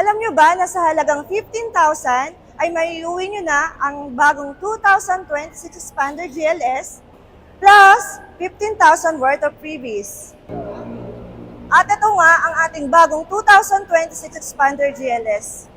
Alam nyo ba na sa halagang 15,000 ay maiuwi nyo na ang bagong 2026 Expander GLS plus 15,000 worth of freebies. At ito nga ang ating bagong 2026 Expander GLS.